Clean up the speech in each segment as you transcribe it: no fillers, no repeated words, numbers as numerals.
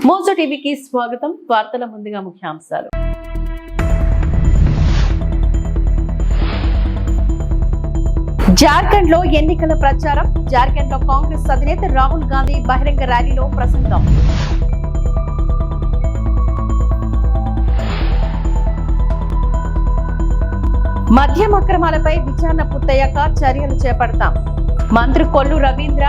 Mojo టీవీకి స్వాగతం. వార్తల ముందుగా ముఖ్యాంశాలు. జార్ఖండ్ లో ఎన్నికల ప్రచారం. జార్ఖండ్ లో కాంగ్రెస్ అధినేత రాహుల్ గాంధీ బహిరంగ ర్యాలీలో ప్రసంగం. మద్యం అక్రమాలపై విచారణ పూర్తయ్యాక చర్యలు చేపడతాం. మంత్రి కొల్లు రవీంద్ర.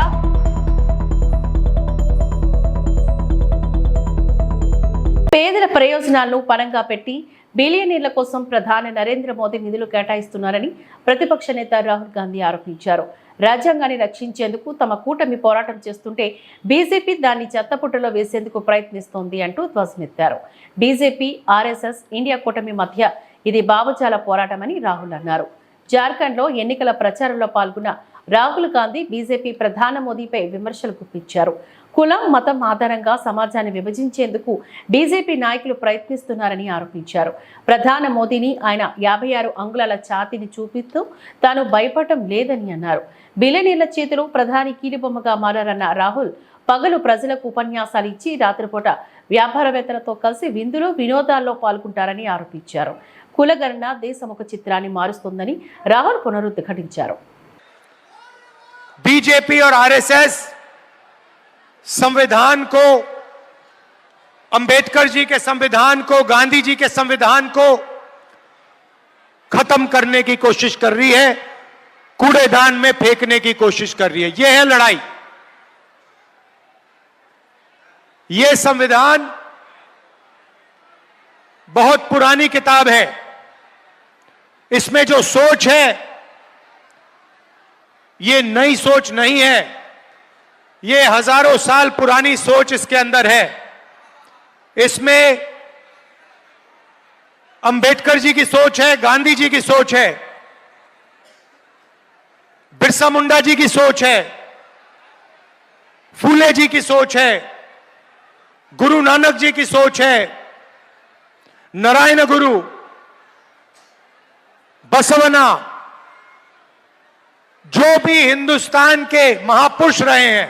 పేదల ప్రయోజనాలను పరంగా పెట్టి బిలియనీర్ల కోసం ప్రధాని నరేంద్ర మోదీ నిధులు కేటాయిస్తున్నారని ప్రతిపక్ష నేత రాహుల్ గాంధీ ఆరోపించారు. రాజ్యాంగాన్ని రక్షించేందుకు తమ కూటమి పోరాటం చేస్తుంటే బీజేపీ దాన్ని చెత్తపుట్టలో వేసేందుకు ప్రయత్నిస్తోంది అంటూ ధ్వజమెత్తారు. బీజేపీ, ఆర్ఎస్ఎస్, ఇండియా కూటమి మధ్య ఇది భావజాల పోరాటమని రాహుల్ అన్నారు. జార్ఖండ్ లో ఎన్నికల ప్రచారంలో పాల్గొన్న రాహుల్ గాంధీ బీజేపీ ప్రధాని మోదీపై విమర్శలు గుప్పించారు. కులం, మతం ఆధారంగా సమాజాన్ని విభజించేందుకు బీజేపీ నాయకులు ప్రయత్నిస్తున్నారని ఆరోపించారు. ప్రధాని మోదీని ఆయన 56 అంగుళాల ఛాతీని చూపిస్తూ తాను భయపడటం లేదని అన్నారు. బిలియనీర్ల చేతులు ప్రధాని కీలుబొమ్మగా మారారన్న రాహుల్ పగలు ప్రజలకు ఉపన్యాసాలు ఇచ్చి రాత్రిపూట వ్యాపారవేత్తలతో కలిసి విందులు, వినోదాల్లో పాల్గొంటారని ఆరోపించారు. కులగణన దేశం ఒక చిత్రాన్ని మారుస్తుందని రాహుల్ పునరుద్ఘాటించారు. बीजेपी और आरएसएस संविधान को, अंबेडकर जी के संविधान को, गांधी जी के संविधान को खत्म करने की कोशिश कर रही है, कूड़ेदान में फेंकने की कोशिश कर रही है. यह है लड़ाई. यह संविधान बहुत पुरानी किताब है. इसमें जो सोच है ये नई सोच नहीं है. ये हजारों साल पुरानी सोच इसके अंदर है. इसमें अंबेडकर जी की सोच है, गांधी जी की सोच है, बिरसा मुंडा जी की सोच है, फूले जी की सोच है, गुरु नानक जी की सोच है, नारायण गुरु, बसवना, जो भी हिंदुस्तान के महापुरुष रहे हैं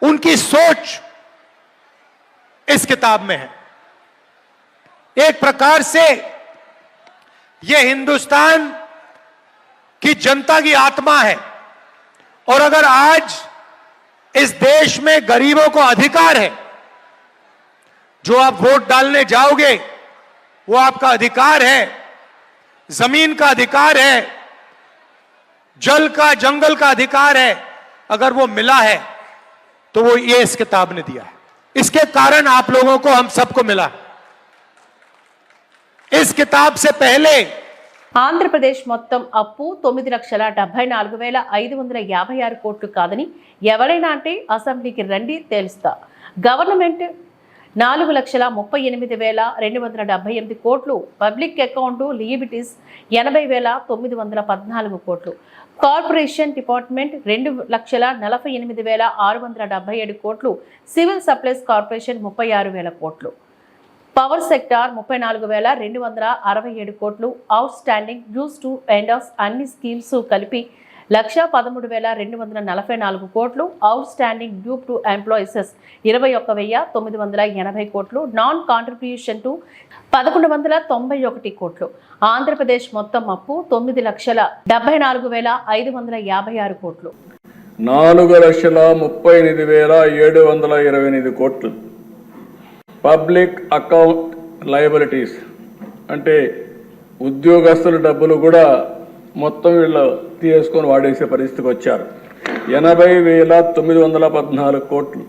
उनकी सोच इस किताब में है. एक प्रकार से यह हिंदुस्तान की जनता की आत्मा है. और अगर आज इस देश में गरीबों को अधिकार है, जो आप वोट डालने जाओगे वो आपका अधिकार है, जमीन का अधिकार है, जल का, जंगल का अधिकार है. अगर वो मिला है तो वो ये इस किताब ने दिया है. इसके कारण आप लोगों को, हम सबको मिला. इस किताब से पहले ఆంధ్రప్రదేశ్ మొత్తం అప్పు 9,74,556 కోట్లు కాదని ఎవరైనా అంటే అసెంబ్లీకి రండి తేలుస్తా. గవర్నమెంట్ 4,38,278 కోట్లు. పబ్లిక్ అకౌంట్ లియబిలిటీస్ 80,914 కోట్లు. కార్పొరేషన్ డిపార్ట్మెంట్ 2,48,677 కోట్లు. సివిల్ సప్లైస్ కార్పొరేషన్ 36,000 కోట్లు. పవర్ సెక్టార్ 34,267 కోట్లు. అవుట్ స్టాండింగ్ డ్యూస్ టు ఎండాస్ అన్ని స్కీమ్స్ కలిపి 1,13,244 కోట్లు. అవుట్ స్టాండింగ్ డ్యూ టు ఎంప్లాయీసెస్ 21,980 కోట్లు. నాన్ కాంట్రిబ్యూషన్ టు 1,191 కోట్లు. ఆంధ్రప్రదేశ్ మొత్తం అప్పు 9,74,556 కోట్లు. 4,38,728 కోట్లు. పబ్లిక్ అకౌంట్ లయబిలిటీస్ అంటే ఉద్యోగస్తుల డబ్బులు కూడా మొత్తం వీళ్ళు తీసుకొని వాడేసే పరిస్థితికి వచ్చారు. 80,914 కోట్లు.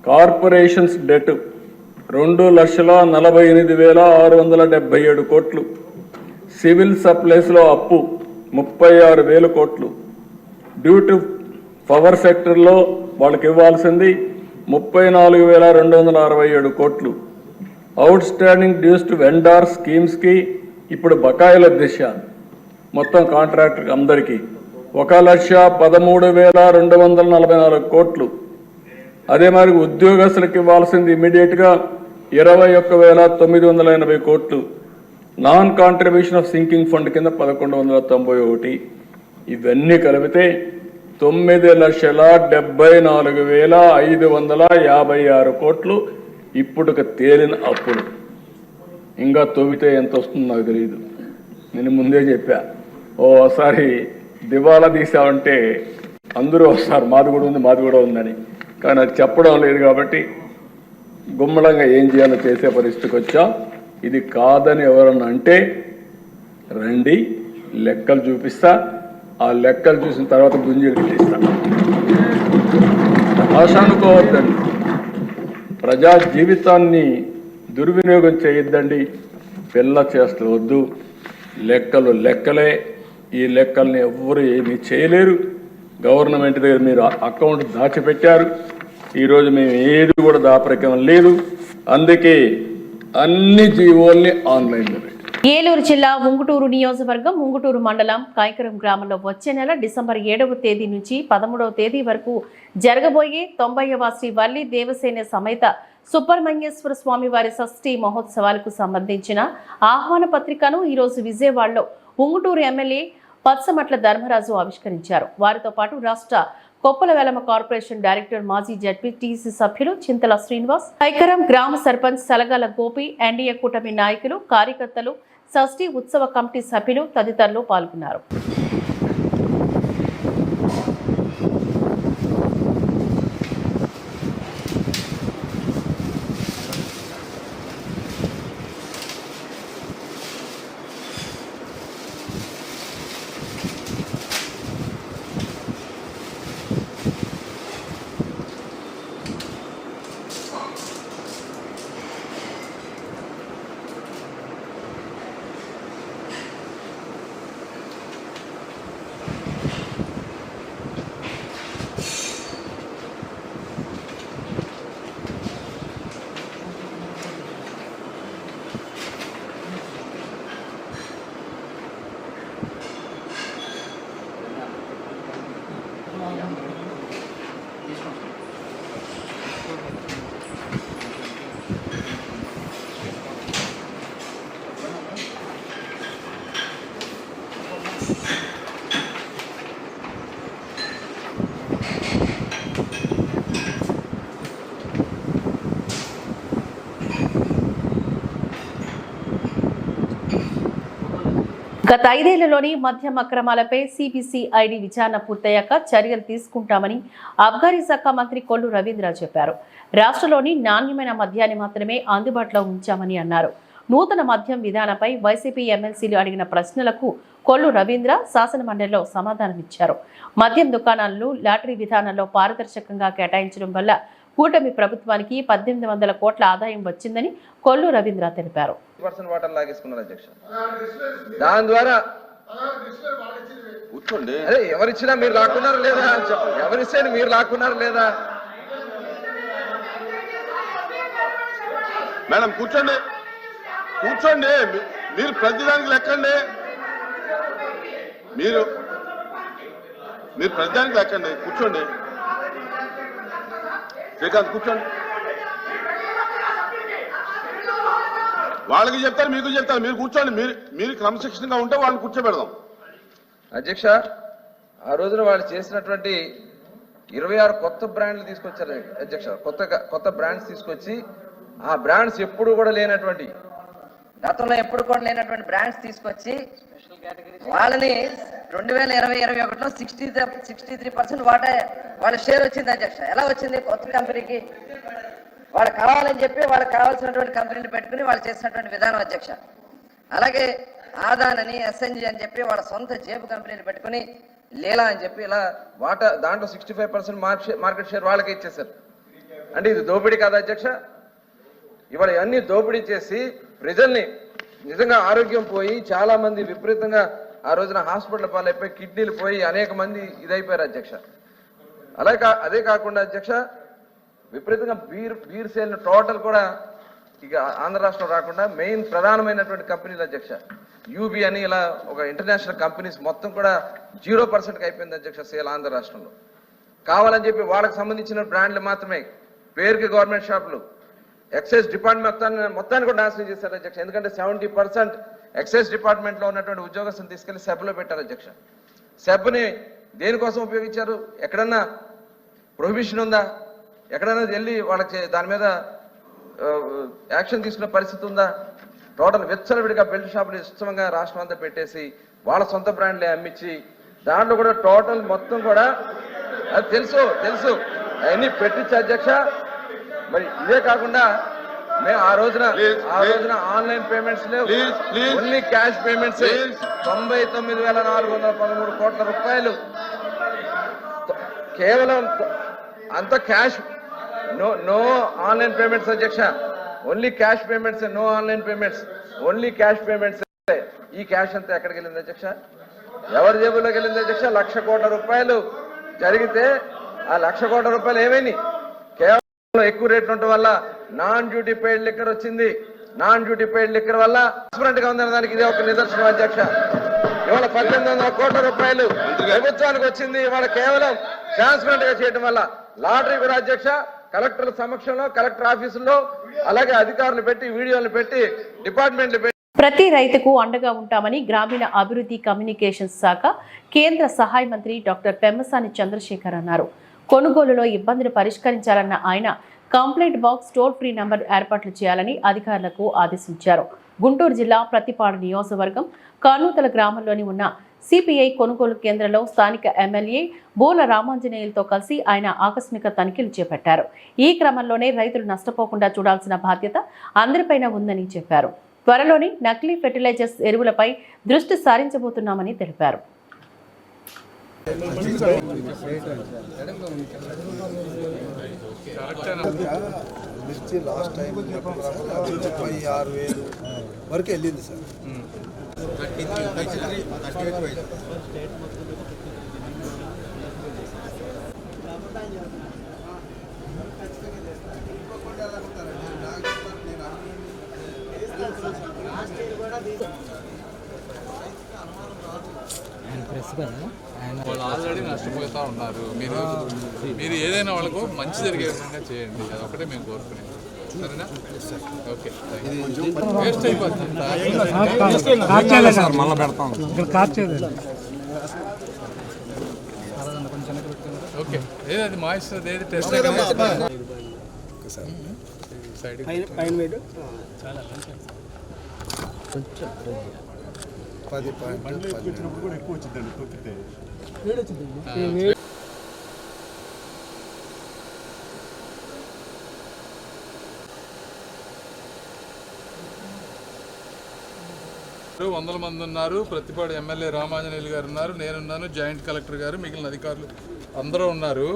కార్పొరేషన్స్ డెట్ 2,48,677 కోట్లు. సివిల్ సప్లైస్లో అప్పు 36,000 కోట్లు. డ్యూ టు పవర్ సెక్టర్లో వాళ్ళకి ఇవ్వాల్సింది 34,267 కోట్లు. Outstanding dues to vendor స్కీమ్స్కి ఇప్పుడు బకాయిల దిశ మొత్తం కాంట్రాక్టర్ అందరికీ 1,13,244 కోట్లు. అదే మరి ఉద్యోగస్తులకు ఇవ్వాల్సింది ఇమీడియట్గా 21,980 కోట్లు. Non contribution of sinking fund కింద 1,191. ఇవన్నీ కలిపితే 9,74,556 కోట్లు ఇప్పుడు తేలిన అప్పులు. ఇంకా తవ్వితే ఎంత వస్తుందో నాకు తెలియదు. నేను ముందే చెప్పా, ఓసారి దివాలా తీసామంటే అందరూ వస్తారు, మాది కూడా ఉందని. కానీ అది చెప్పడం లేదు కాబట్టి గుమ్మడంగా ఏం చేయాలో చేసే పరిస్థితికి వచ్చాం. ఇది కాదని ఎవరన్నా అంటే రండి, లెక్కలు చూపిస్తా. ఆ లెక్కలు చూసిన తర్వాత గుంజీలు తీస్తా. ఆశ అనుకోవద్దండి, ప్రజా జీవితాన్ని దుర్వినియోగం చేయొద్దండి. పిల్ల చేష్టలు వద్దు. లెక్కలు లెక్కలే. ఈ లెక్కల్ని ఎవ్వరు ఏమీ చేయలేరు. గవర్నమెంట్ దగ్గర మీరు అకౌంట్ దాచిపెట్టారు. ఈరోజు మేము ఏది కూడా దాపరికం లేదు. అందుకే అన్ని జీవోల్ని ఆన్లైన్లో పెట్టి. ఏలూరు జిల్లా ఉంగుటూరు నియోజకవర్గం ఉంగుటూరు మండలం కాయకరం గ్రామంలో వచ్చే నెల డిసెంబర్ 7వ తేదీ నుంచి 13వ తేదీ వరకు జరగబోయే 90వ శ్రీ వల్లి దేవసేన సమేత సుబ్రహ్మణ్యేశ్వర స్వామి వారి షష్ఠి మహోత్సవాలకు సంబంధించిన ఆహ్వాన పత్రికను ఈరోజు విజయవాడలో ఉంగుటూరు ఎమ్మెల్యే పచ్చమట్ల ధర్మరాజు ఆవిష్కరించారు. వారితో పాటు రాష్ట్ర కొప్పల వెలమ కార్పొరేషన్ డైరెక్టర్ మాజీ జడ్పీటీసీ సభ్యులు చింతల శ్రీనివాస్, కైకరం గ్రామ సర్పంచ్ సలగాల గోపి, ఎన్డీఏ కూటమి నాయకులు, కార్యకర్తలు, షష్ఠి ఉత్సవ కమిటీ సభ్యులు తదితరులు పాల్గొన్నారు. గత 5 ఏళ్లలోని మద్యం అక్రమాలపై సిబిసిఐడి విచారణ పూర్తయ్యాక చర్యలు తీసుకుంటామని అబ్కారీ శాఖ మంత్రి కొల్లు రవీంద్ర చెప్పారు. రాష్ట్రంలోని నాణ్యమైన మద్యాన్ని మాత్రమే అందుబాటులో ఉంచామని అన్నారు. నూతన మద్యం విధానంపై వైసీపీ ఎమ్మెల్సీలు అడిగిన ప్రశ్నలకు కొల్లు రవీంద్ర శాసనమండలిలో సమాధానమిచ్చారు. మద్యం దుకాణాలను లాటరీ విధానంలో పారదర్శకంగా కేటాయించడం వల్ల కూటమి ప్రభుత్వానికి 1800 కోట్ల ఆదాయం వచ్చిందని కొల్లు రవీంద్ర తెలిపారు. దాని ద్వారా కూర్చోండి. అదే ఎవరిచ్చినా మీరు లాక్కున్నారు లేదా? ఎవరిస్తే మీరు లాక్కున్నారు లేదా? మేడం కూర్చోండి, కూర్చోండి. మీరు ప్రతిదానికి లెక్కండి. మీరు ప్రతిదానికి లెక్కండి. కూర్చోండి. శ్రీకాంత్ కూర్చోండి. వాళ్ళకి చెప్తారు, మీకు చెప్తారు. మీరు కూర్చోండి. మీరు క్రమశిక్షణగా ఉంటే వాళ్ళని కూర్చోబెడదాం. అధ్యక్ష, ఆ రోజున వాళ్ళు చేసినటువంటి 26 కొత్త బ్రాండ్లు తీసుకొచ్చారు అధ్యక్ష. కొత్త బ్రాండ్స్ తీసుకొచ్చి ఆ బ్రాండ్స్ ఎప్పుడు కూడా లేనటువంటి, గతంలో ఎప్పుడు కూడా లేనటువంటి బ్రాండ్స్ తీసుకొచ్చి వాళ్ళని 2020-21లో 63% వాటా వాళ్ళ షేర్ వచ్చింది అధ్యక్ష. ఎలా వచ్చింది? కొత్త కంపెనీకి వాళ్ళు కావాలని చెప్పి వాళ్ళకి కావాల్సినటువంటి కంపెనీలు పెట్టుకుని వాళ్ళు చేసినటువంటి విధానం అధ్యక్ష. అలాగే ఆదాన్ అని, ఎస్ఎన్జి అని చెప్పి వాళ్ళ సొంత జేబు కంపెనీలు పెట్టుకుని లీలా అని చెప్పి ఇలా వాటా దాంట్లో 65% మార్కెట్ షేర్ వాళ్ళకే ఇచ్చేశారు. అంటే ఇది దోపిడీ కాదా అధ్యక్ష? ఇవాళ ఇవన్నీ దోపిడీ చేసి ప్రజల్ని నిజంగా ఆరోగ్యం పోయి చాలా మంది విపరీతంగా ఆ రోజున హాస్పిటల్ పాలైపోయి కిడ్నీలు పోయి అనేక మంది ఇదైపోయారు అధ్యక్ష. అదే కాకుండా అధ్యక్ష విపరీతంగా బీర్ సేల్ టోటల్ కూడా ఇక ఆంధ్ర రాష్ట్రం రాకుండా మెయిన్ ప్రధానమైనటువంటి కంపెనీలు అధ్యక్ష యూబీ అని ఇలా ఒక ఇంటర్నేషనల్ కంపెనీస్ మొత్తం కూడా 0%కి అయిపోయింది అధ్యక్ష సేల్ ఆంధ్ర రాష్ట్రంలో. కావాలని చెప్పి వాళ్ళకి సంబంధించిన బ్రాండ్లు మాత్రమే పేరుకి గవర్నమెంట్ షాపులు ఎక్సైజ్ డిపార్ట్మెంట్ మొత్తాన్ని కూడా నాశనం చేశారు అధ్యక్ష. ఎందుకంటే 70% ఎక్సైజ్ డిపార్ట్మెంట్లో ఉన్నటువంటి ఉద్యోగస్తులు తీసుకెళ్లి సెబ్లో పెట్టారు అధ్యక్ష. సెబ్ని దేనికోసం ఉపయోగించారు? ఎక్కడన్నా ప్రొహిబిషన్ ఉందా? ఎక్కడైనా వెళ్ళి వాళ్ళకి దాని మీద యాక్షన్ తీసుకునే పరిస్థితి ఉందా? టోటల్ విచ్చలవిడిగా బెల్ట్ షాపులు ఇష్టంగా రాష్ట్రం అంతా పెట్టేసి వాళ్ళ సొంత బ్రాండ్లే అమ్మించి దాంట్లో కూడా టోటల్ మొత్తం కూడా అది తెలుసు అవన్నీ పెట్టించి అధ్యక్ష. మరి ఇదే కాకుండా మేము ఆ రోజున ఆన్లైన్ పేమెంట్స్ లేవు, ఓన్లీ క్యాష్ పేమెంట్స్. 99,413 కోట్ల రూపాయలు కేవలం అంత క్యాష్, నో ఆన్లైన్ పేమెంట్స్ అధ్యక్ష. Only cash payments, no online payments, only cash payments. ఈ క్యాష్ అంతా ఎక్కడికి వెళ్ళింది అధ్యక్ష? ఎవరి జేబులోకి వెళ్ళింది అధ్యక్ష? 1,00,000 కోట్ల రూపాయలు జరిగితే ఆ 1,00,000 కోట్ల రూపాయలు ఏమైంది? కేవలం ఎక్కువ రేట్లు ఉండటం వల్ల నాన్ డ్యూటీ పెయిడ్ లిక్కర్ వచ్చింది. నాన్ డ్యూటీ పెయిడ్ లిక్కర్ వల్ల ట్రాన్స్పరెంట్ గా ఉందన్న దానికి ఇదే ఒక నిదర్శనం అధ్యక్ష. ఇవాళ 1,800 కోట్ల రూపాయలు ప్రభుత్వానికి వచ్చింది ఇవాళ కేవలం ట్రాన్స్పరెంట్ గా చేయడం వల్ల. లాటరీ కూడా అధ్యక్ష కలెక్టర్ల సమక్షంలో, కలెక్టర్ ఆఫీసుల్లో, అలాగే అధికారులు పెట్టి, వీడియోలు పెట్టి, డిపార్ట్మెంట్లు పెట్టి ప్రతి రైతుకు అండగా ఉంటామని గ్రామీణ అభివృద్ధి కమ్యూనికేషన్స్ శాఖ కేంద్ర సహాయ మంత్రి డాక్టర్ పెమ్మసాని చంద్రశేఖర్ అన్నారు. కొనుగోలులో ఇబ్బందులు పరిష్కరించాలన్న ఆయన complaint box, toll free number ఏర్పాట్లు చేయాలని అధికారులకు ఆదేశించారు. గుంటూరు జిల్లా ప్రతిపాడు నియోజకవర్గం కానూతల గ్రామంలోని ఉన్న సిపిఐ కొనుగోలు కేంద్రంలో స్థానిక ఎమ్మెల్యే బోల రామాంజనేయులతో కలిసి ఆయన ఆకస్మిక తనిఖీలు చేపట్టారు. ఈ క్రమంలోనే రైతులు నష్టపోకుండా చూడాల్సిన బాధ్యత అందరిపైన ఉందని చెప్పారు. త్వరలోనే నకిలీ ఫెర్టిలైజర్స్ ఎరువులపై దృష్టి సారించబోతున్నామని తెలిపారు. మిర్చి లాస్ట్ టైం 36,000 వరకు వెళ్ళింది సార్. వాళ్ళు ఆల్రెడీ నష్టపోతూ ఉన్నారు. మీరు ఏదైనా వాళ్ళకు మంచి జరిగే విధంగా చేయండి. అది ఒకటే మేము కోరుకునేది. సరేనా? ఓకే. వేస్ట్ అయిపోతుంది. ఓకే. ఏది మాయిశ్చర్ ఏది టెస్ట్ సైడ్ చాలా 10 వందల మంది ఉన్నారు. ప్రతిపాడు ఎమ్మెల్యే రామాంజనేయులు గారు ఉన్నారు, నేనున్నాను, జాయింట్ కలెక్టర్ గారు, మిగిలిన అధికారులు అందరూ ఉన్నారు.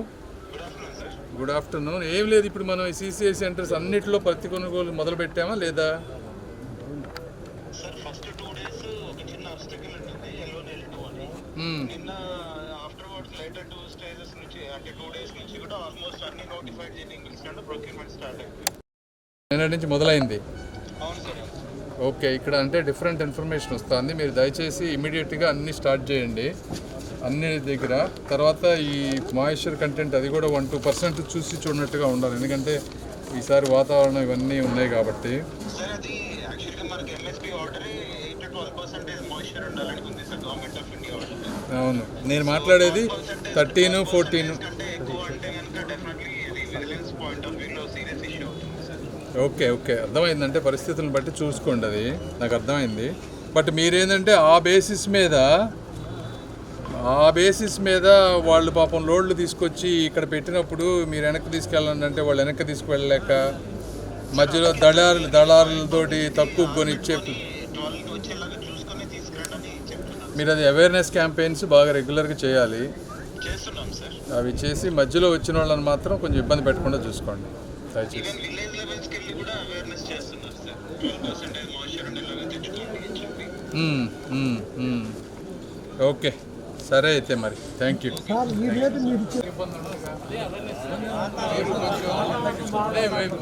Good afternoon. ఏం లేదు, ఇప్పుడు మనం ఈ సిసిఐ సెంటర్స్ అన్నింటిలో ప్రతి కొనుగోలు మొదలు పెట్టామా లేదా? నిన్నటి నుంచి మొదలైంది. ఓకే. ఇక్కడ అంటే డిఫరెంట్ ఇన్ఫర్మేషన్ వస్తుంది. మీరు దయచేసి ఇమీడియట్గా అన్నీ స్టార్ట్ చేయండి అన్ని దగ్గర. తర్వాత ఈ మాయిశ్చర్ కంటెంట్ అది కూడా 1-2% చూసి చూడనట్టుగా ఉండాలి. ఎందుకంటే ఈసారి వాతావరణం ఇవన్నీ ఉన్నాయి కాబట్టి. అవును, నేను మాట్లాడేది 13, 14. ఓకే ఓకే, అర్థమైందంటే పరిస్థితులను బట్టి చూసుకోండి, అది నాకు అర్థమైంది. బట్ మీరేంటంటే ఆ బేసిస్ మీద వాళ్ళు పాపం లోడ్లు తీసుకొచ్చి ఇక్కడ పెట్టినప్పుడు మీరు వెనక్కి తీసుకెళ్ళండి అంటే వాళ్ళు వెనక్కి తీసుకువెళ్ళలేక మధ్యలో దళారులతోటి తక్కువ కొనిచ్చే. మీరు అది అవేర్నెస్ క్యాంపెయిన్స్ బాగా రెగ్యులర్గా చేయాలి. అవి చేసి మధ్యలో వచ్చిన వాళ్ళని మాత్రం కొంచెం ఇబ్బంది పెట్టకుండా చూసుకోండి దయచేసి. ఓకే సరే అయితే మరి థ్యాంక్ యూ.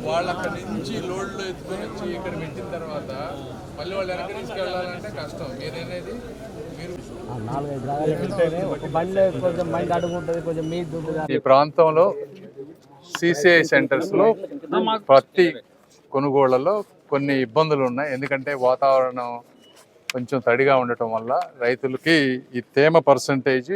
వాళ్ళు అక్కడి నుంచి లోడ్లో ఎత్తుకొని వచ్చి ఇక్కడ పెట్టిన తర్వాత మళ్ళీ వాళ్ళు వెనక్కి తీసుకెళ్ళాలంటే కష్టం. మీరేనేది ఈ ప్రాంతంలో సిసిఐ సెంటర్స్లో ప్రతి కొనుగోళ్లలో కొన్ని ఇబ్బందులు ఉన్నాయి. ఎందుకంటే వాతావరణం కొంచెం తడిగా ఉండటం వల్ల రైతులకి ఈ తేమ పర్సంటేజ్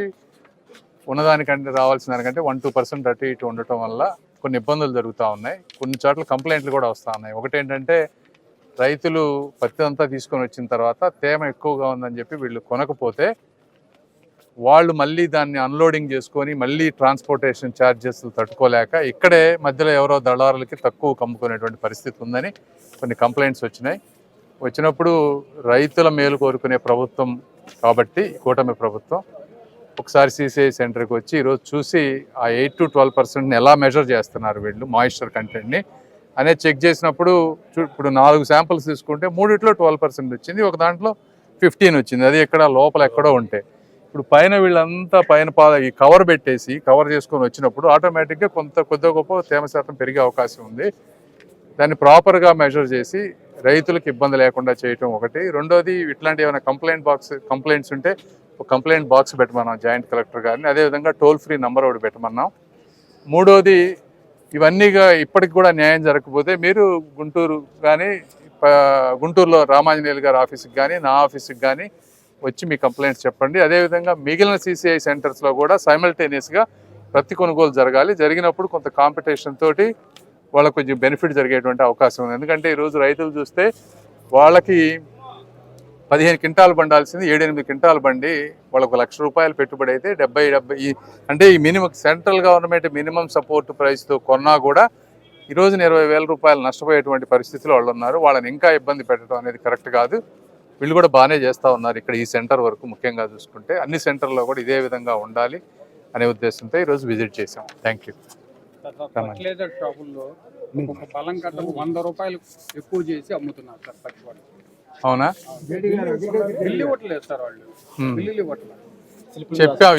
ఉన్నదానికంటే రావాల్సిన దానికంటే 1-2% అటు ఇటు ఉండటం వల్ల కొన్ని ఇబ్బందులు జరుగుతూ ఉన్నాయి. కొన్ని చోట్ల కంప్లైంట్లు కూడా వస్తూ ఉన్నాయి. ఒకటేంటంటే రైతులు పత్తి అంతా తీసుకొని వచ్చిన తర్వాత తేమ ఎక్కువగా ఉందని చెప్పి వీళ్ళు కొనకపోతే వాళ్ళు మళ్ళీ దాన్ని అన్లోడింగ్ చేసుకొని మళ్ళీ ట్రాన్స్పోర్టేషన్ ఛార్జెస్ తట్టుకోలేక ఇక్కడే మధ్యలో ఎవరో దళారులకి తక్కువ కమ్ముకునేటువంటి పరిస్థితి ఉందని కొన్ని కంప్లైంట్స్ వచ్చినప్పుడు రైతుల మేలు కోరుకునే ప్రభుత్వం కాబట్టి కూటమి ప్రభుత్వం ఒకసారి CCI సెంటర్కి వచ్చి ఈరోజు చూసి ఆ 8-12% ఎలా మెజర్ చేస్తున్నారు వీళ్ళు మాయిశ్చర్ కంటెంట్ని అనేది చెక్ చేసినప్పుడు ఇప్పుడు 4 శాంపిల్స్ తీసుకుంటే 3 12% వచ్చింది, ఒక దాంట్లో 15 వచ్చింది. అది ఎక్కడ లోపల ఎక్కడో ఉంటే ఇప్పుడు పైన వీళ్ళంతా పైన ఈ కవర్ పెట్టేసి కవర్ చేసుకొని వచ్చినప్పుడు ఆటోమేటిక్గా కొద్ది గొప్ప తేమ శాతం పెరిగే అవకాశం ఉంది. దాన్ని ప్రాపర్గా మెజర్ చేసి రైతులకు ఇబ్బంది లేకుండా చేయటం ఒకటి. రెండోది ఇట్లాంటి ఏమైనా కంప్లైంట్స్ ఉంటే ఒక కంప్లైంట్ బాక్స్ పెట్టమన్నాం జాయింట్ కలెక్టర్ గారిని, అదేవిధంగా టోల్ ఫ్రీ నంబర్ ఒకటి పెట్టమన్నాం. మూడోది ఇవన్నీగా ఇప్పటికి కూడా న్యాయం జరగకపోతే మీరు గుంటూరులో రామాంజనేయులు గారి ఆఫీస్కి కానీ నా ఆఫీస్కి కానీ వచ్చి మీ కంప్లైంట్స్ చెప్పండి. అదేవిధంగా మిగిలిన CCI సెంటర్స్లో కూడా సైమల్టేనియస్గా ప్రతి కొనుగోలు జరగాలి. జరిగినప్పుడు కొంత కాంపిటీషన్ తోటి వాళ్ళకు కొంచెం బెనిఫిట్ జరిగేటువంటి అవకాశం ఉంది. ఎందుకంటే ఈరోజు రైతులు చూస్తే వాళ్ళకి 15 క్వింటాలు బండాల్సింది 7-8 క్వింటాలు బండి వాళ్ళకు ₹1,00,000 పెట్టుబడి అయితే 70 అంటే ఈ minimum central government minimum support ప్రైస్తో కొన్నా కూడా ఈ రోజున ₹20,000 నష్టపోయేటువంటి పరిస్థితిలో వాళ్ళు ఉన్నారు. వాళ్ళని ఇంకా ఇబ్బంది పెట్టడం అనేది కరెక్ట్ కాదు. వీళ్ళు కూడా బాగానే చేస్తూ ఉన్నారు. ఇక్కడ ఈ సెంటర్ వరకు ముఖ్యంగా చూసుకుంటే అన్ని సెంటర్లో కూడా ఇదే విధంగా ఉండాలి అనే ఉద్దేశంతో ఈరోజు విజిట్ చేశాం. Thank you. ఫర్టిలైజర్ షాపుల్లో ఒక బలం కట్టకు ₹100 ఎక్కువ చేసి అమ్ముతున్నారు సార్ పత్తి వాళ్ళు. అవునా? బిల్లు ఇవ్వట్లేదు సార్ వాళ్ళు, బిల్లులు ఇవ్వట్లేదు. చెప్పావు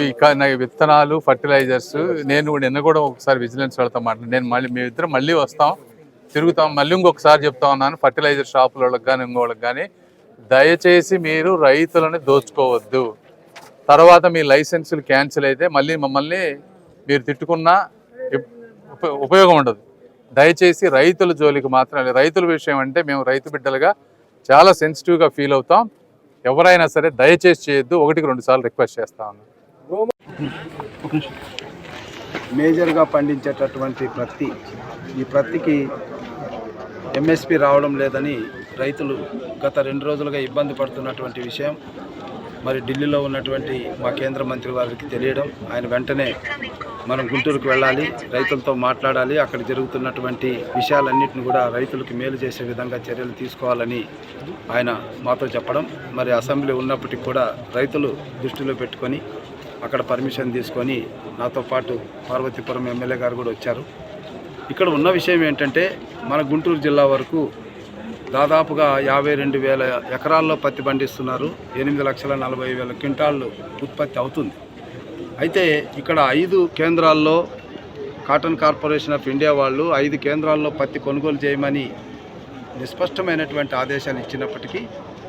ఈ విత్తనాలు ఫర్టిలైజర్స్. నేను నిన్న కూడా ఒకసారి విజిలెన్స్ వాళ్ళతో మాట్లాడి మేమిద్దరం మళ్ళీ వస్తాం, తిరుగుతాం, మళ్ళీ ఇంకొకసారి చెప్తా ఉన్నాను ఫర్టిలైజర్ షాపుల కానీ ఇంకోళ్ళకి కానీ దయచేసి మీరు రైతులను దోచుకోవద్దు. తర్వాత మీ లైసెన్సులు క్యాన్సిల్ అయితే మళ్ళీ మమ్మల్ని మీరు తిట్టుకున్నా ఉపయోగం ఉండదు. దయచేసి రైతుల జోలికి మాత్రం, రైతుల విషయం అంటే మేము రైతు బిడ్డలుగా చాలా సెన్సిటివ్గా ఫీల్ అవుతాం. ఎవరైనా సరే దయచేసి చేయొద్దు. 1-2 సార్లు రిక్వెస్ట్ చేస్తా ఉన్నాను. మేజర్గా పండించేటటువంటి ఈ ప్రత్తికి MSP రావడం లేదని రైతులు గత 2 రోజులుగా ఇబ్బంది పడుతున్నటువంటి విషయం మరి ఢిల్లీలో ఉన్నటువంటి మా కేంద్ర మంత్రి వారికి తెలియడం, ఆయన వెంటనే మనం గుంటూరుకు వెళ్ళాలి, రైతులతో మాట్లాడాలి, అక్కడ జరుగుతున్నటువంటి విషయాలన్నింటిని కూడా రైతులకు మేలు చేసే విధంగా చర్యలు తీసుకోవాలని ఆయన మాతో చెప్పడం, మరి అసెంబ్లీ ఉన్నప్పటికీ కూడా రైతులు దృష్టిలో పెట్టుకొని అక్కడ పర్మిషన్ తీసుకొని నాతో పాటు పార్వతీపురం ఎమ్మెల్యే గారు కూడా వచ్చారు. ఇక్కడ ఉన్న విషయం ఏంటంటే మన గుంటూరు జిల్లా వరకు దాదాపుగా 52,000 ఎకరాల్లో పత్తి పండిస్తున్నారు. 8,40,000 క్వింటాళ్ళు ఉత్పత్తి అవుతుంది. అయితే ఇక్కడ 5 కేంద్రాల్లో కాటన్ కార్పొరేషన్ ఆఫ్ ఇండియా వాళ్ళు 5 కేంద్రాల్లో పత్తి కొనుగోలు చేయమని నిస్పష్టమైనటువంటి ఆదేశాలు ఇచ్చినప్పటికీ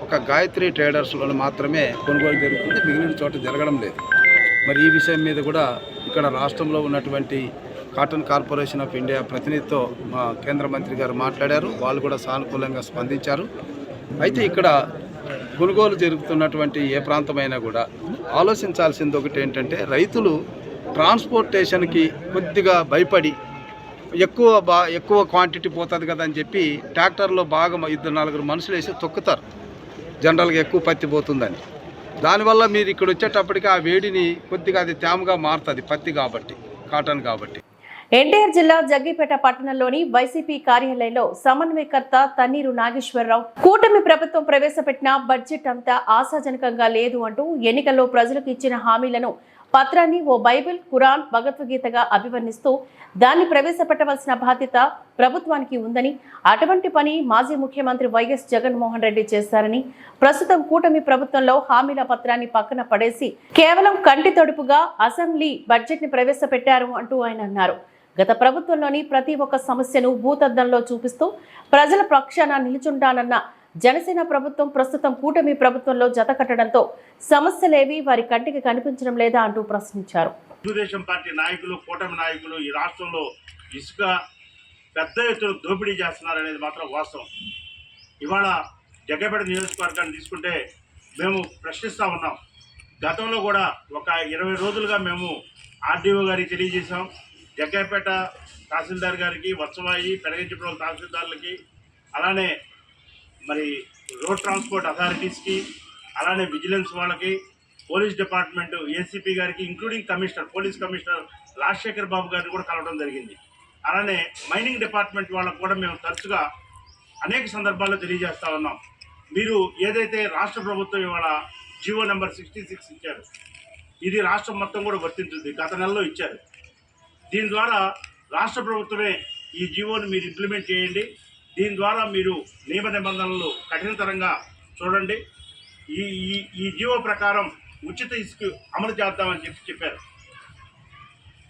ఒక గాయత్రి ట్రేడర్స్లో మాత్రమే కొనుగోలు జరుగుతుంది, మిగిలిన చోట జరగడం లేదు. మరి ఈ విషయం మీద కూడా ఇక్కడ రాష్ట్రంలో ఉన్నటువంటి కాటన్ కార్పొరేషన్ ఆఫ్ ఇండియా ప్రతినిధితో మా కేంద్ర మంత్రి గారు మాట్లాడారు, వాళ్ళు కూడా సానుకూలంగా స్పందించారు. అయితే ఇక్కడ కొనుగోలు జరుగుతున్నటువంటి ఏ ప్రాంతమైనా కూడా ఆలోచించాల్సింది ఒకటి ఏంటంటే రైతులు ట్రాన్స్పోర్టేషన్కి కొద్దిగా భయపడి ఎక్కువ క్వాంటిటీ పోతుంది కదా అని చెప్పి ట్రాక్టర్లో బాగా 2-4 మనుషులు వేసి తొక్కుతారు, జనరల్గా ఎక్కువ పత్తి పోతుందని. దానివల్ల మీరు ఇక్కడ వచ్చేటప్పటికి ఆ వేడిని కొద్దిగా అది తేమగా మారుతుంది, పత్తి కాబట్టి, కాటన్ కాబట్టి. ఎన్టీఆర్ జిల్లా జగ్గిపేట పట్టణంలోని వైసీపీ కార్యాలయంలో సమన్వయకర్త తన్నీరు నాగేశ్వరరావు కూటమి ప్రభుత్వం ప్రవేశపెట్టిన బడ్జెట్ అంతా ఆశాజనకంగా లేదు అంటూ ఎన్నికల్లో ప్రజలకు ఇచ్చిన హామీలను పత్రాన్ని ఓ బైబిల్, ఖురాన్, భగవద్గీతగా అభివర్ణిస్తూ దాన్ని ప్రవేశపెట్టవలసిన బాధ్యత ప్రభుత్వానికి ఉందని, అటువంటి పని మాజీ ముఖ్యమంత్రి వైఎస్ జగన్మోహన్ రెడ్డి చేశారని, ప్రస్తుతం కూటమి ప్రభుత్వంలో హామీల పత్రాన్ని పక్కన పడేసి కేవలం కంటి తొడుపుగా అసెంబ్లీ బడ్జెట్ ని ప్రవేశపెట్టారు అంటూ ఆయన అన్నారు. గత ప్రభుత్వంలోని ప్రతి ఒక్క సమస్యను భూతద్దంలో చూపిస్తూ ప్రజల పక్షాన నిలుచుంటానన్న జనసేన ప్రభుత్వం ప్రస్తుతం కూటమి ప్రభుత్వంలో జత కట్టడంతో సమస్యలేవి వారి కంటికి కనిపించడం లేదా అంటూ ప్రశ్నించారు. తెలుగుదేశం పార్టీ నాయకులు, కూటమి నాయకులు ఈ రాష్ట్రంలో ఇసుక పెద్ద ఎత్తున దోపిడీ చేస్తున్నారనేది మాత్రం వాస్తవం. ఇవాళ జగ్గపేట నియోజకవర్గాన్ని తీసుకుంటే మేము ప్రశ్నిస్తూ ఉన్నాం. గతంలో కూడా ఒక 20 రోజులుగా మేము ఆర్డీఓ గారికి తెలియజేశాం, జగ్గైపేట తహసీల్దార్ గారికి, వత్సవాయి పెరగించడం తహసీల్దార్లకి, అలానే మరి రోడ్ ట్రాన్స్పోర్ట్ అథారిటీస్కి, అలానే విజిలెన్స్ వాళ్ళకి, పోలీస్ డిపార్ట్మెంట్ ఏసీపీ గారికి, including commissioner, police commissioner Rajasekhar Babu గారిని కూడా కలవడం జరిగింది. అలానే మైనింగ్ డిపార్ట్మెంట్ వాళ్ళకు కూడా మేము తరచుగా అనేక సందర్భాల్లో తెలియజేస్తా ఉన్నాం. మీరు ఏదైతే రాష్ట్ర ప్రభుత్వం ఇవాళ జీవో నెంబర్ 66 ఇచ్చారు, ఇది రాష్ట్రం మొత్తం కూడా వర్తించుంది, గత నెలలో ఇచ్చారు. దీని ద్వారా రాష్ట్ర ప్రభుత్వమే ఈ జీవోని మీరు ఇంప్లిమెంట్ చేయండి, దీని ద్వారా మీరు నియమ నిబంధనలు కఠినతరంగా చూడండి, ఈ ఈ ఈ జీవో ప్రకారం ఉచిత ఇసుక అమలు చేద్దామని చెప్పారు.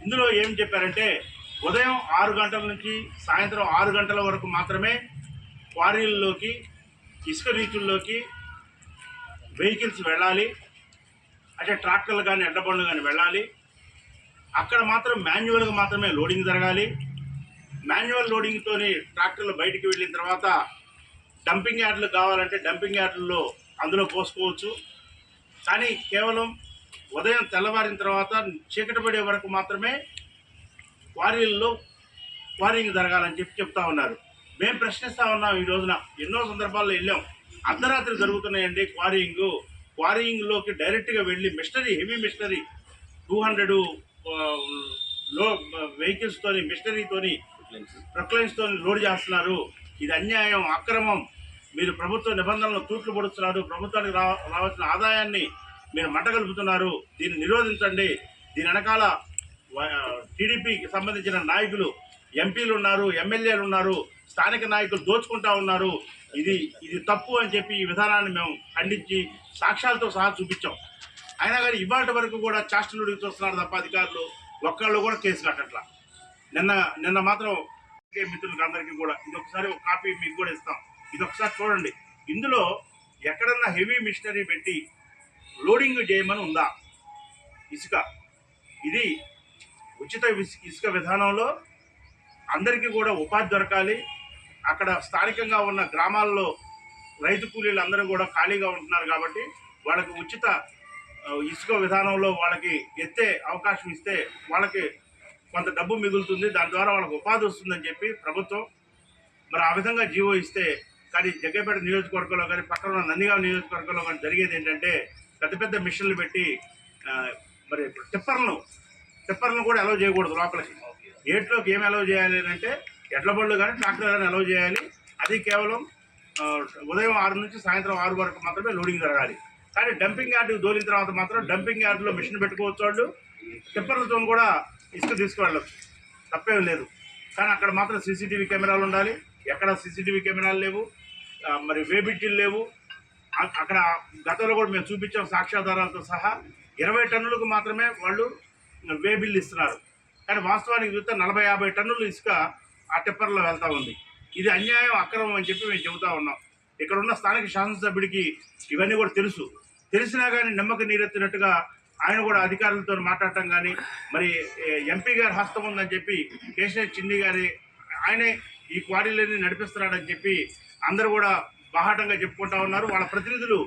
ఇందులో ఏం చెప్పారంటే ఉదయం 6 గంటల నుంచి సాయంత్రం 6 గంటల వరకు మాత్రమే క్వారీల్లోకి, ఇసుక రీచుల్లోకి వెహికల్స్ వెళ్ళాలి, అంటే ట్రాక్టర్లు కానీ ఎడ్లబండ్లు కానీ వెళ్ళాలి. అక్కడ మాత్రం మాన్యువల్గా మాత్రమే లోడింగ్ జరగాలి. మాన్యువల్ లోడింగ్తోని ట్రాక్టర్లు బయటికి వెళ్ళిన తర్వాత డంపింగ్ యార్డులు కావాలంటే డంపింగ్ యార్డుల్లో అందులో పోసుకోవచ్చు. కానీ కేవలం ఉదయం తెల్లవారిన తర్వాత చీకటి పడే వరకు మాత్రమే క్వారీల్లో క్వారీంగ్ జరగాలని చెప్తా ఉన్నారు. మేము ప్రశ్నిస్తూ ఉన్నాం. ఈ రోజున ఎన్నో సందర్భాల్లో వెళ్ళాం, అర్ధరాత్రి జరుగుతున్నాయండి క్వారీయింగ్లోకి డైరెక్ట్గా వెళ్ళి మిషనరీ, హెవీ మిషనరీ 200 లో వెహికల్స్తోని, మిషనరీతోని, ప్రొక్లైన్స్తోని లోడ్ చేస్తున్నారు. ఇది అన్యాయం, అక్రమం. మీరు ప్రభుత్వ నిబంధనలను తూట్లు పొడుస్తున్నారు, ప్రభుత్వానికి రావాల్సిన ఆదాయాన్ని మీరు మంటగలుపుతున్నారు. దీన్ని నిరోధించండి. దీని వెనకాల టీడీపీకి సంబంధించిన నాయకులు, ఎంపీలు ఉన్నారు, ఎమ్మెల్యేలు ఉన్నారు, స్థానిక నాయకులు దోచుకుంటా ఉన్నారు. ఇది తప్పు అని చెప్పి ఈ విధానాన్ని మేము ఖండించి సాక్ష్యాలతో సహా చూపించాం. అయినా కానీ ఇవాళ వరకు కూడా చాస్టలుడికి చూస్తున్నారు తప్ప అధికారులు ఒక్కళ్ళు కూడా కేసు కట్టట్లా. నిన్న మాత్రం మిత్రులకు అందరికీ కూడా ఇదొకసారి ఒక కాపీ మీకు కూడా ఇస్తాం, ఇదొకసారి చూడండి. ఇందులో ఎక్కడన్నా హెవీ మిషనరీ పెట్టి లోడింగ్ చేయమని ఉందా? ఇసుక, ఇది ఉచిత ఇసుక విధానంలో అందరికీ కూడా ఉపాధి దొరకాలి. అక్కడ స్థానికంగా ఉన్న గ్రామాల్లో రైతు కూలీలు అందరూ కూడా ఖాళీగా ఉంటున్నారు కాబట్టి వాళ్ళకి ఉచిత ఇసుక విధానంలో వాళ్ళకి ఎత్తే అవకాశం ఇస్తే వాళ్ళకి కొంత డబ్బు మిగులుతుంది, దాని ద్వారా వాళ్ళకి ఉపాధి వస్తుందని చెప్పి ప్రభుత్వం మరి ఆ విధంగా జీవో ఇస్తే, కానీ జగ్గైపేట నియోజకవర్గంలో కానీ పక్కన ఉన్న నందిగామ నియోజకవర్గంలో కానీ జరిగేది ఏంటంటే పెద్ద పెద్ద మిషన్లు పెట్టి మరి టిప్పర్లను కూడా అలౌ చేయకూడదు లోపలికి. ఏట్లోకి ఏమి అలౌ చేయాలి అంటే ఎడ్ల బళ్ళు కానీ ట్రాక్టర్ కానీ అలౌ చేయాలి. అది కేవలం ఉదయం 6 నుంచి సాయంత్రం 6 వరకు మాత్రమే లోడింగ్ జరగాలి. కానీ డంపింగ్ యార్డుకి దోలిన తర్వాత మాత్రం డంపింగ్ యార్డులో మిషన్ పెట్టుకోవచ్చు, వాళ్ళు టిప్పర్లతో కూడా ఇసుక తీసుకువెళ్ళచ్చు, తప్పేం లేదు. కానీ అక్కడ మాత్రం సీసీటీవీ కెమెరాలు ఉండాలి. ఎక్కడ సీసీటీవీ కెమెరాలు లేవు, మరి వేబిట్టీలు లేవు. అక్కడ గతంలో కూడా మేము చూపించాం సాక్ష్యాధారాలతో సహా. 20 టన్నులకు మాత్రమే వాళ్ళు వే బిల్లు ఇస్తున్నారు. కానీ వాస్తవానికి చూస్తే 40-50 టన్నులు ఇసుక ఆ టిప్పర్లో వెళ్తూ ఉంది. ఇది అన్యాయం, అక్రమం అని చెప్పి మేము చెబుతా ఉన్నాం. ఇక్కడ ఉన్న స్థానిక శాసనసభ్యుడికి ఇవన్నీ కూడా తెలిసినా కానీ నిమ్మక నీరెత్తినట్టుగా ఆయన కూడా అధికారులతో మాట్లాడటం కానీ, మరి ఎంపీ గారి హస్తం ఉందని చెప్పి కేశవ్ చిన్ని గారి ఆయనే ఈ క్వారీలన్నీ నడిపిస్తున్నాడని చెప్పి అందరూ కూడా బాహాటంగా చెప్పుకుంటా ఉన్నారు. వాళ్ళ ప్రతినిధులు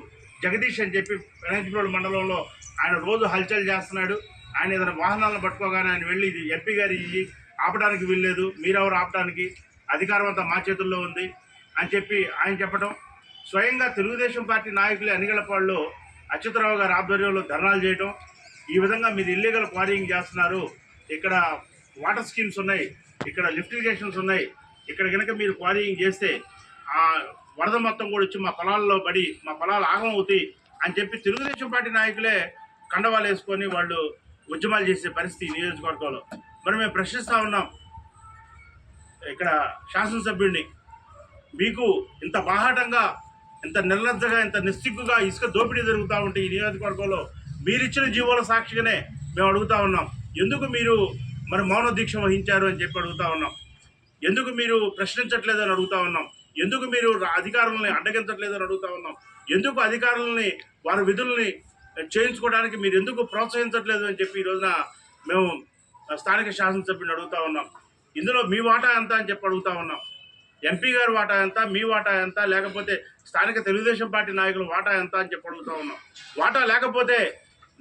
జగదీష్ అని చెప్పి పెనజిప్రోలు మండలంలో ఆయన రోజు హల్చల్ చేస్తున్నాడు. ఆయన ఏదైనా వాహనాలను పట్టుకోగానే ఆయన వెళ్ళి ఇది ఎంపీ గారి ఆపడానికి వీల్లేదు, మీరెవరు ఆపడానికి, అధికారం అంతా మా చేతుల్లో ఉంది అని చెప్పి ఆయన చెప్పడం. స్వయంగా తెలుగుదేశం పార్టీ నాయకులే అనిగలపాడులో అచ్యుతరావు గారి ఆధ్వర్యంలో ధర్నాలు చేయడం. ఈ విధంగా మీరు ఇల్లీగల్ క్వారీయింగ్ చేస్తున్నారు, ఇక్కడ వాటర్ స్కీమ్స్ ఉన్నాయి, ఇక్కడ లిఫ్ట్ ఇరిగేషన్స్ ఉన్నాయి, ఇక్కడ కనుక మీరు క్వారీయింగ్ చేస్తే ఆ వరద మొత్తం కూడా వచ్చి మా పొలాల్లో పడి మా పొలాలు ఆగం అవుతాయి అని చెప్పి తెలుగుదేశం పార్టీ నాయకులే కండవాలు వేసుకొని వాళ్ళు ఉద్యమాలు చేసే పరిస్థితి నియోజకవర్గంలో. మరి మేము ప్రశ్నిస్తూ ఉన్నాం ఇక్కడ శాసనసభ్యుడిని, మీకు ఇంత బాహాటంగా, ఇంత నిర్లజ్జగా, ఇంత నిస్సిగ్గుగా ఇసుక దోపిడీ జరుగుతూ ఉంటే ఈ నియోజకవర్గంలో మీరిచ్చిన జీవోల సాక్షిగానే మేము అడుగుతా ఉన్నాం, ఎందుకు మీరు మరి మౌన దీక్ష వహించారు అని చెప్పి అడుగుతా ఉన్నాం. ఎందుకు మీరు ప్రశ్నించట్లేదని అడుగుతా ఉన్నాం. ఎందుకు మీరు అధికారులని అడ్డగించట్లేదని అడుగుతా ఉన్నాం. ఎందుకు అధికారులని వారి విధుల్ని చేయించుకోవడానికి మీరు ఎందుకు ప్రోత్సహించట్లేదు అని చెప్పి ఈ రోజున మేము స్థానిక శాసనసభ్యుని అడుగుతా ఉన్నాం. ఇందులో మీ వాటా ఎంత అని చెప్పి అడుగుతా ఉన్నాం. ఎంపీ గారి వాటా ఎంత, మీ వాటా ఎంత, లేకపోతే స్థానిక తెలుగుదేశం పార్టీ నాయకుల వాటా ఎంత అని చెప్పి అడుగుతా ఉన్నాం. వాటా లేకపోతే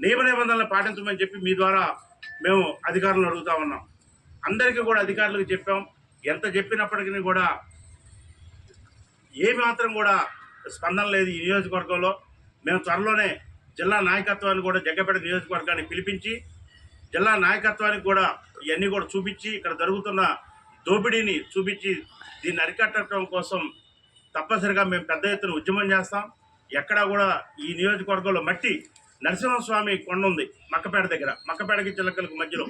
నియమ నిబంధనలు పాటించమని చెప్పి మీ ద్వారా మేము అధికారులను అడుగుతా ఉన్నాం. అందరికీ కూడా అధికారులకు చెప్పాం. ఎంత చెప్పినప్పటికీ కూడా ఏమాత్రం కూడా స్పందన లేదు ఈ నియోజకవర్గంలో. మేము త్వరలోనే జిల్లా నాయకత్వాన్ని కూడా జగ్గపేట నియోజకవర్గాన్ని పిలిపించి జిల్లా నాయకత్వానికి కూడా ఇవన్నీ కూడా చూపించి ఇక్కడ జరుగుతున్న దోపిడీని చూపించి దీన్ని అరికట్టడం కోసం తప్పనిసరిగా మేము పెద్ద ఎత్తున ఉద్యమం చేస్తాం. ఎక్కడా కూడా ఈ నియోజకవర్గంలో మట్టి నరసింహస్వామి కొండ ఉంది మక్కపేట దగ్గర, మక్కపేటకి చిలకలకు మధ్యలో.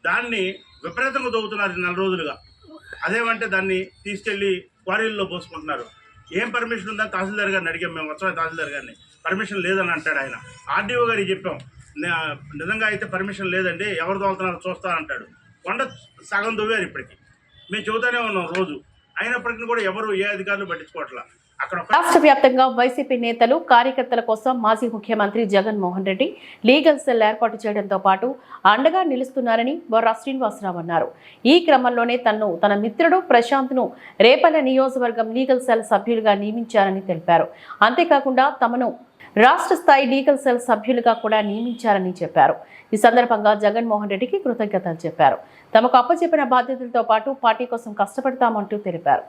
దాన్ని విపరీతంగా దొవుతున్నారు 4 రోజులుగా. అదేమంటే దాన్ని తీసుకెళ్లి క్వారీల్లో పోసుకుంటున్నారు. ఏం పర్మిషన్ ఉందని తహసీల్దార్ గారిని అడిగాం మేము, వచ్చే తహసీల్దార్ గారిని. పర్మిషన్ లేదని అంటాడు ఆయన. ఆర్డీఓ గారికి చెప్పాం, నిజంగా అయితే పర్మిషన్ లేదండి, ఎవరు తోలుతున్నారో చూస్తా అంటాడు. కొండ సగం దువ్వారు ఇప్పటికి. మేము చెబుతానే ఉన్నాం రోజు, అయినప్పటికీ కూడా ఎవరు ఏ అధికారులు పట్టించుకోవట్లా. రాష్ట్ర వ్యాప్తంగా వైసీపీ నేతలు కార్యకర్తల కోసం మాజీ ముఖ్యమంత్రి జగన్మోహన్ రెడ్డి లీగల్ సెల్ ఏర్పాటు చేయడంతో పాటు అండగా నిలుస్తున్నారని బొర్రా శ్రీనివాసరావు అన్నారు. ఈ క్రమంలోనే తన మిత్రుడు ప్రశాంత్ను రేపల్లె నియోజకవర్గం లీగల్ సెల్ సభ్యులుగా నియమించారని తెలిపారు. అంతేకాకుండా తమను రాష్ట్ర స్థాయి లీగల్ సెల్ సభ్యులుగా కూడా నియమించారని చెప్పారు. ఈ సందర్భంగా జగన్మోహన్ రెడ్డికి కృతజ్ఞతలు చెప్పారు. తమకు అప్పచెప్పిన బాధ్యతలతో పాటు పార్టీ కోసం కష్టపడతామంటూ తెలిపారు.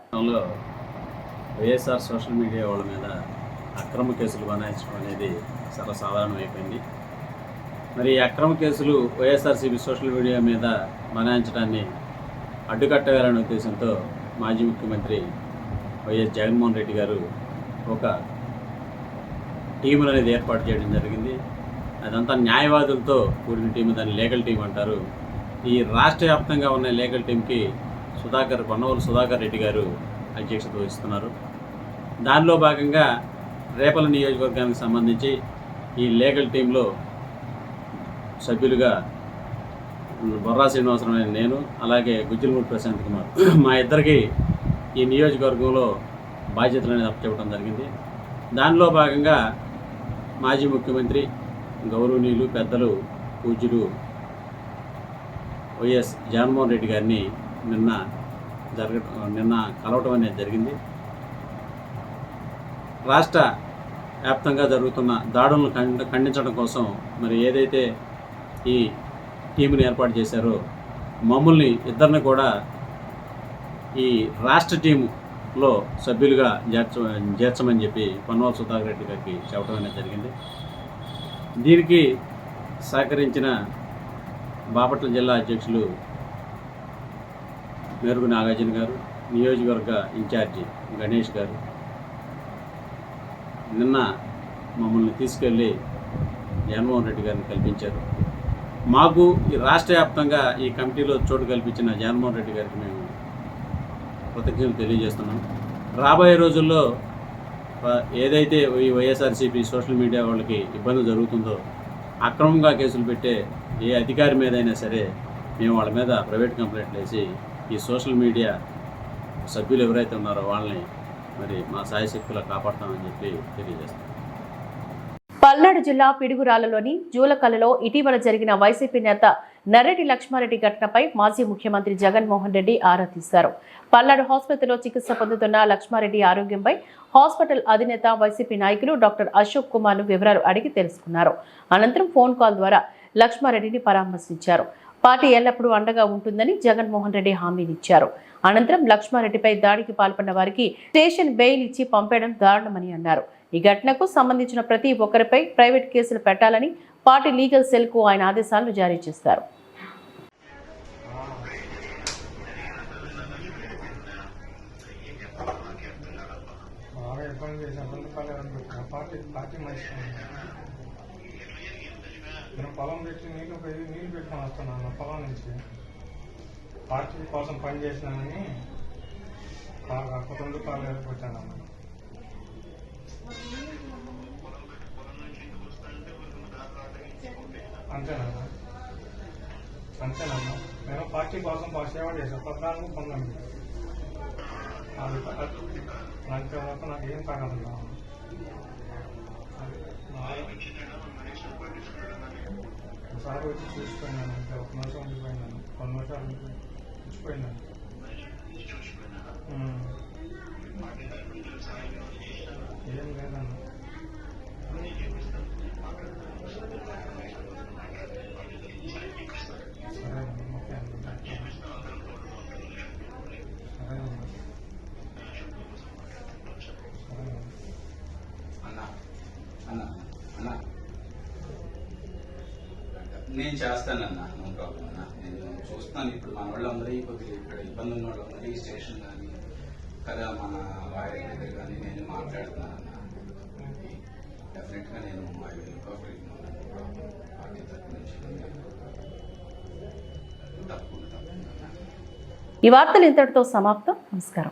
వైఎస్ఆర్ సోషల్ మీడియా వాళ్ళ మీద అక్రమ కేసులు బనాయించడం అనేది సర్వసాధారణం అయిపోయింది. మరి ఈ అక్రమ కేసులు వైఎస్ఆర్సీపీ సోషల్ మీడియా మీద బనాయించడాన్ని అడ్డుకట్టగలనే ఉద్దేశంతో మాజీ ముఖ్యమంత్రి వైఎస్ జగన్మోహన్ రెడ్డి గారు ఒక టీములు అనేది ఏర్పాటు చేయడం జరిగింది. అదంతా న్యాయవాదులతో కూడిన టీము, దాన్ని లీగల్ టీం అంటారు. ఈ రాష్ట్ర వ్యాప్తంగా ఉన్న లీగల్ టీంకి పొన్నవోలు సుధాకర్ రెడ్డి గారు అధ్యక్షత వహిస్తున్నారు. దానిలో భాగంగా రేపల్లె నియోజకవర్గానికి సంబంధించి ఈ లీగల్ టీంలో సభ్యులుగా బొర్రా శ్రీనివాసరావు అనే నేను, అలాగే గుజ్జలమూడి ప్రశాంత్ కుమార్, మా ఇద్దరికి ఈ నియోజకవర్గంలో బాధ్యతలు అనేది అప్పచెప్పడం జరిగింది. దానిలో భాగంగా మాజీ ముఖ్యమంత్రి గౌరవనీయులు పెద్దలు పూజ్యులు వైఎస్ జగన్మోహన్ రెడ్డి గారిని నిన్న కలవటం అనేది జరిగింది. రాష్ట్ర వ్యాప్తంగా జరుగుతున్న దాడులను ఖండించడం కోసం మరి ఏదైతే ఈ టీంని ఏర్పాటు చేశారో మమ్మల్ని ఇద్దరిని కూడా ఈ రాష్ట్ర టీంలో సభ్యులుగా చేర్చమని చెప్పి పొన్నవోలు సుధాకర్ రెడ్డి గారికి చెప్పడం అనేది జరిగింది. దీనికి సహకరించిన బాపట్ల జిల్లా అధ్యక్షులు మేరుగు నాగార్జున గారు, నియోజకవర్గ ఇన్ఛార్జి గణేష్ గారు నిన్న మమ్మల్ని తీసుకెళ్ళి జగన్మోహన్ రెడ్డి గారిని కల్పించారు. మాకు ఈ రాష్ట్ర వ్యాప్తంగా ఈ కమిటీలో చోటు కల్పించిన జగన్మోహన్ రెడ్డి గారికి మేము కృతజ్ఞతలు తెలియజేస్తున్నాం. రాబోయే రోజుల్లో ఏదైతే ఈ వైఎస్ఆర్సీపీ సోషల్ మీడియా వాళ్ళకి ఇబ్బంది జరుగుతుందో, అక్రమంగా కేసులు పెట్టే ఏ అధికారి మీదైనా సరే మేము వాళ్ళ మీద ప్రైవేట్ కంప్లైంట్లు వేసి ఈ సోషల్ మీడియా సభ్యులు ఎవరైతే ఉన్నారో వాళ్ళని మరి మా సాయశక్తులా కాపాడతామని చెప్పి తెలియజేస్తాం. పల్నాడు జిల్లా పిడుగురాళ్లలోని జూలకల్లలో ఇటీవల జరిగిన వైసీపీ నేత నర్రెడ్డి లక్ష్మారెడ్డి ఘటనపై మాజీ ముఖ్యమంత్రి జగన్మోహన్ రెడ్డి ఆరా తీశారు. పల్నాడు ఆసుపత్రిలో చికిత్స పొందుతున్న లక్ష్మారెడ్డి ఆరోగ్యంపై హాస్పిటల్ అధినేత వైసీపీ నాయకులు డాక్టర్ అశోక్ కుమార్ను వివరాలు అడిగి తెలుసుకున్నారు. అనంతరం ఫోన్ కాల్ ద్వారా లక్ష్మారెడ్డిని పరామర్శించారు. పార్టీ ఎల్లప్పుడూ అండగా ఉంటుందని జగన్మోహన్ రెడ్డి హామీనిచ్చారు. అనంతరం లక్ష్మారెడ్డిపై దాడికి పాల్పడిన వారికి స్టేషన్ బెయిల్ ఇచ్చి పంపేయడం దారుణమని అన్నారు. ఈ ఘటనకు సంబంధించిన ప్రతి ఒక్కరిపై ప్రైవేట్ కేసులు పెట్టాలని పార్టీ లీగల్ సెల్ కు ఆయన ఆదేశాలను జారీ చేశారు. పొలం పెట్టి నీళ్లు పెట్టుకొని వస్తున్నాను. పొలం నుంచి పార్టీ కోసం పనిచేసినానని రెండు కాళ్ళు ఏర్పడ్డాను. అంతేనమ్మా, అంతేనమ్మా. నేను పార్టీ కోసం సేవ చేశాను. 14 నాకు నాకు ఏం కాగలన్నా. ఒకసారి వచ్చి చూసిపోయినాను, అంటే 1 నిమిషం ఉండిపోయినాను, 2 నిమిషాలు ఉండిపోయినాను. ఏం లేదన్నా. నేను చేస్తానన్నా, నో ప్రాబ్లం అన్నా. నేను చూస్తాను. ఇప్పుడు మన వాళ్ళందరూ కొద్దిగా ఇక్కడ ఇబ్బంది ఉన్న వాళ్ళందరూ ఈ స్టేషన్ కానీ కదా మన లాయర్ దగ్గర కానీ నేను మాట్లాడుతున్నానన్నా. డెఫినెట్గా నేను పార్టీ తరఫు నుంచి తప్పకుండా. ఈ వార్తలు ఇంతటితో సమాప్తం. నమస్కారం.